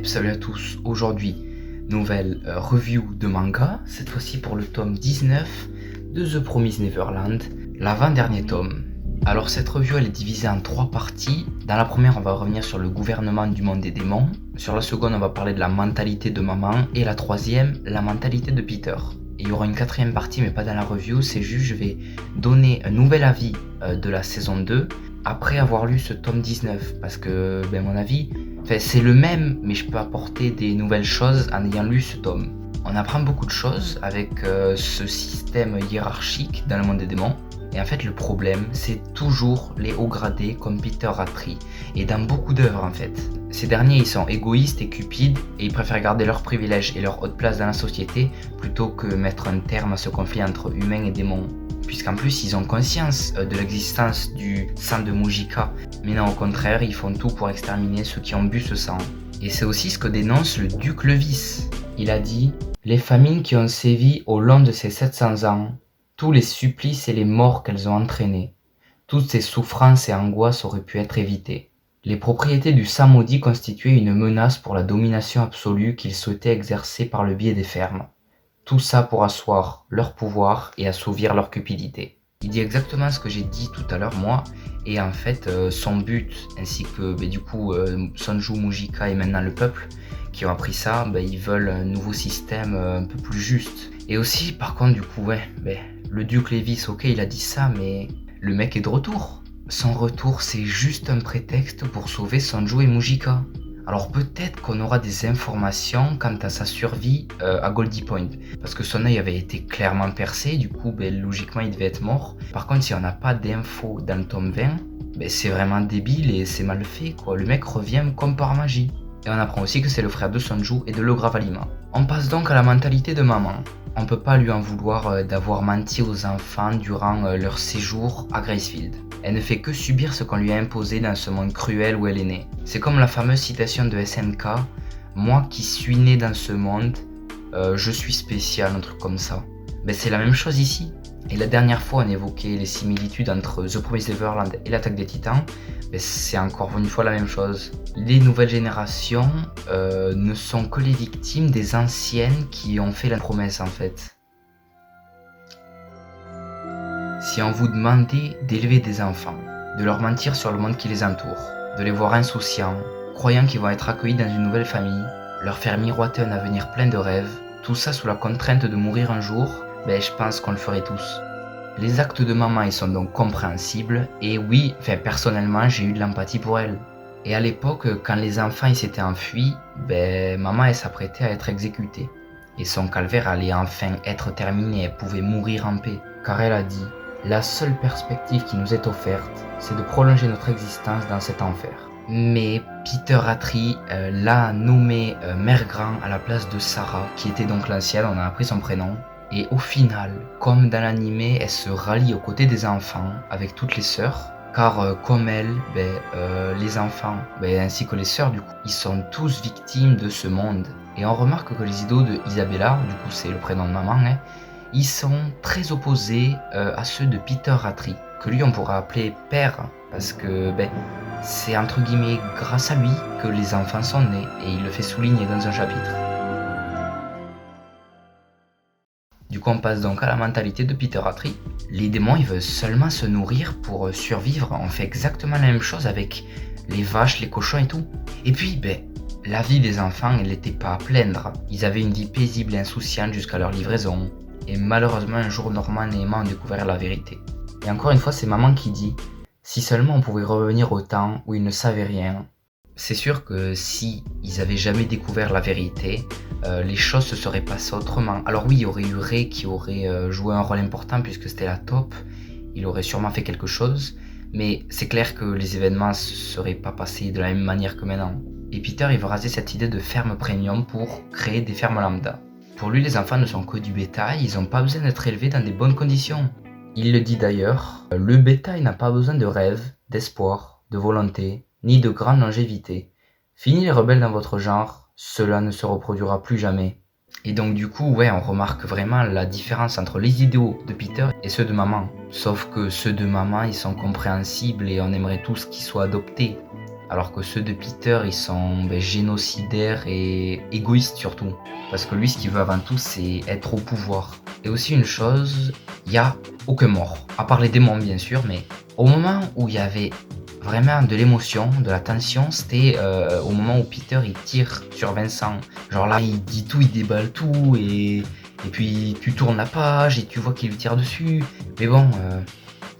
Salut à tous, aujourd'hui, nouvelle review de manga, cette fois-ci pour le tome 19 de The Promised Neverland, l'avant-dernier tome. Alors cette review elle est divisée en 3 parties. Dans la première on va revenir sur le gouvernement du monde des démons, sur la seconde on va parler de la mentalité de maman, et la troisième, la mentalité de Peter. Et il y aura une quatrième partie mais pas dans la review, c'est juste je vais donner un nouvel avis de la saison 2 après avoir lu ce tome 19, parce que mon avis, c'est le même, mais je peux apporter des nouvelles choses en ayant lu ce tome. On apprend beaucoup de choses avec ce système hiérarchique dans le monde des démons. Et en fait, le problème, c'est toujours les hauts gradés comme Peter Rattree. Et dans beaucoup d'œuvres, en fait. Ces derniers, ils sont égoïstes et cupides, et ils préfèrent garder leurs privilèges et leur haute place dans la société, plutôt que mettre un terme à ce conflit entre humains et démons. Puisqu'en plus, ils ont conscience de l'existence du sang de Mujika, mais non, au contraire, ils font tout pour exterminer ceux qui ont bu ce sang. Et c'est aussi ce que dénonce le duc Levis. Il a dit « Les famines qui ont sévi au long de ces 700 ans, tous les supplices et les morts qu'elles ont entraînés, toutes ces souffrances et angoisses auraient pu être évitées. Les propriétés du sang maudit constituaient une menace pour la domination absolue qu'ils souhaitaient exercer par le biais des fermes. Tout ça pour asseoir leur pouvoir et assouvir leur cupidité. » Il dit exactement ce que j'ai dit tout à l'heure moi, et en fait son but, ainsi que Sonju, Mujika et maintenant le peuple qui ont appris ça, ils veulent un nouveau système un peu plus juste. Et aussi par contre le duc Levis, ok il a dit ça, mais le mec est de retour. Son retour c'est juste un prétexte pour sauver Sonju et Mujika. Alors peut-être qu'on aura des informations quant à sa survie à Goldie Point, parce que son œil avait été clairement percé, du coup logiquement il devait être mort. Par contre si on n'a pas d'infos dans le tome 20, c'est vraiment débile et c'est mal fait quoi, le mec revient comme par magie. Et on apprend aussi que c'est le frère de Sonju et de Legravalima. On passe donc à la mentalité de maman. On peut pas lui en vouloir d'avoir menti aux enfants durant leur séjour à Gracefield. Elle ne fait que subir ce qu'on lui a imposé dans ce monde cruel où elle est née. C'est comme la fameuse citation de SNK, « Moi qui suis né dans ce monde, je suis spécial », un truc comme ça. C'est la même chose ici. Et la dernière fois on évoquait les similitudes entre The Promised Neverland et l'Attaque des Titans, c'est encore une fois la même chose. Les nouvelles générations ne sont que les victimes des anciennes qui ont fait la promesse en fait. Si on vous demandait d'élever des enfants, de leur mentir sur le monde qui les entoure, de les voir insouciants, croyant qu'ils vont être accueillis dans une nouvelle famille, leur faire miroiter un avenir plein de rêves, tout ça sous la contrainte de mourir un jour, je pense qu'on le ferait tous. Les actes de maman ils sont donc compréhensibles, et oui, personnellement j'ai eu de l'empathie pour elle. Et à l'époque, quand les enfants ils s'étaient enfuis, maman elle s'apprêtait à être exécutée. Et son calvaire allait enfin être terminé, elle pouvait mourir en paix, car elle a dit « La seule perspective qui nous est offerte, c'est de prolonger notre existence dans cet enfer. » Mais Peter Rattree l'a nommée Mère Grand à la place de Sarah, qui était donc l'ancienne, on a appris son prénom. Et au final, comme dans l'animé, elle se rallie aux côtés des enfants avec toutes les sœurs, car comme elle, les enfants, ainsi que les sœurs du coup, ils sont tous victimes de ce monde. Et on remarque que les idoles de Isabella, du coup c'est le prénom de maman, ils sont très opposés à ceux de Peter Rattree, que lui on pourrait appeler père, parce que c'est entre guillemets grâce à lui que les enfants sont nés, et il le fait souligner dans un chapitre. Du coup on passe donc à la mentalité de Peter Rattree. Les démons ils veulent seulement se nourrir pour survivre, on fait exactement la même chose avec les vaches, les cochons et tout. Et puis la vie des enfants elle n'était pas à plaindre, ils avaient une vie paisible et insouciante jusqu'à leur livraison. Et malheureusement un jour Norman et Emma ont découvert la vérité. Et encore une fois c'est maman qui dit « Si seulement on pouvait revenir au temps où ils ne savaient rien ». C'est sûr que si ils avaient jamais découvert la vérité, les choses se seraient passées autrement. Alors oui, il y aurait eu Ray qui aurait joué un rôle important puisque c'était la taupe, il aurait sûrement fait quelque chose, mais c'est clair que les événements ne se seraient pas passés de la même manière que maintenant. Et Peter il veut raser cette idée de ferme premium pour créer des fermes lambda. Pour lui les enfants ne sont que du bétail, ils n'ont pas besoin d'être élevés dans des bonnes conditions. Il le dit d'ailleurs, le bétail n'a pas besoin de rêve, d'espoir, de volonté, ni de grande longévité. Fini les rebelles dans votre genre, cela ne se reproduira plus jamais. Et donc du coup, on remarque vraiment la différence entre les idéaux de Peter et ceux de maman. Sauf que ceux de maman, ils sont compréhensibles et on aimerait tous qu'ils soient adoptés. alors que ceux de Peter, ils sont génocidaires et égoïstes surtout. Parce que lui, ce qu'il veut avant tout, c'est être au pouvoir. Et aussi une chose, il n'y a aucun mort. À part les démons, bien sûr, mais au moment où il y avait vraiment de l'émotion, de la tension, c'était au moment où Peter, il tire sur Vincent. Genre là, il dit tout, il déballe tout, et puis tu tournes la page, et tu vois qu'il lui tire dessus. Mais bon,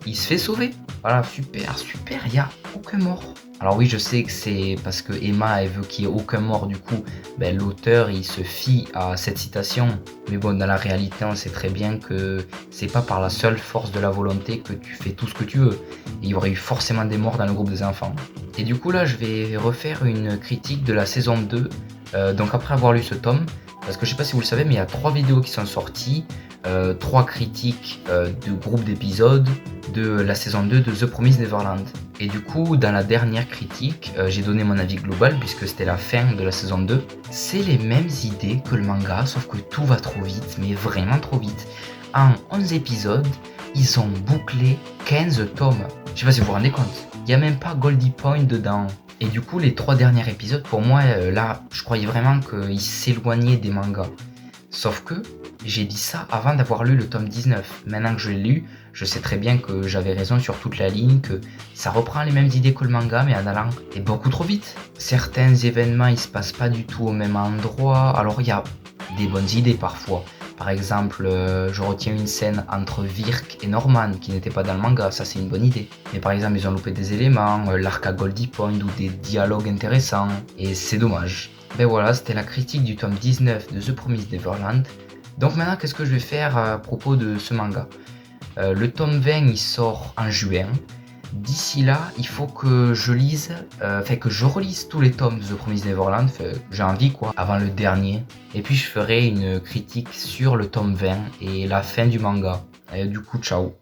il se fait sauver. Voilà, super, super, il n'y a aucun mort. Alors oui, je sais que c'est parce que Emma, elle veut qu'il n'y ait aucun mort, du coup, l'auteur, il se fie à cette citation. Mais bon, dans la réalité, on sait très bien que c'est pas par la seule force de la volonté que tu fais tout ce que tu veux. Il y aurait eu forcément des morts dans le groupe des enfants. Et du coup, là, je vais refaire une critique de la saison 2, donc après avoir lu ce tome, parce que je sais pas si vous le savez, mais il y a 3 vidéos qui sont sorties, 3 critiques de groupe d'épisodes de la saison 2 de The Promised Neverland. Et du coup, dans la dernière critique, j'ai donné mon avis global puisque c'était la fin de la saison 2. C'est les mêmes idées que le manga, sauf que tout va trop vite, mais vraiment trop vite. En 11 épisodes, ils ont bouclé 15 tomes. Je sais pas si vous vous rendez compte. Il n'y a même pas Goldie Point dedans. Et du coup, les 3 derniers épisodes, pour moi, là, je croyais vraiment qu'ils s'éloignaient des mangas. Sauf que j'ai dit ça avant d'avoir lu le tome 19. Maintenant que je l'ai lu, je sais très bien que j'avais raison sur toute la ligne, que ça reprend les mêmes idées que le manga, mais en allant et beaucoup trop vite. Certains événements, ils se passent pas du tout au même endroit. Alors il y a des bonnes idées parfois. Par exemple, je retiens une scène entre Virk et Norman qui n'était pas dans le manga, ça c'est une bonne idée. Mais par exemple, ils ont loupé des éléments, l'arc à Goldie Point ou des dialogues intéressants, et c'est dommage. Ben voilà, c'était la critique du tome 19 de The Promised Neverland. Donc maintenant, qu'est-ce que je vais faire à propos de ce manga ? Le tome 20, il sort en juin. D'ici là, il faut que je lise, que je relise tous les tomes de The Promised Neverland, j'ai envie quoi, avant le dernier. Et puis je ferai une critique sur le tome 20 et la fin du manga. Et du coup, ciao.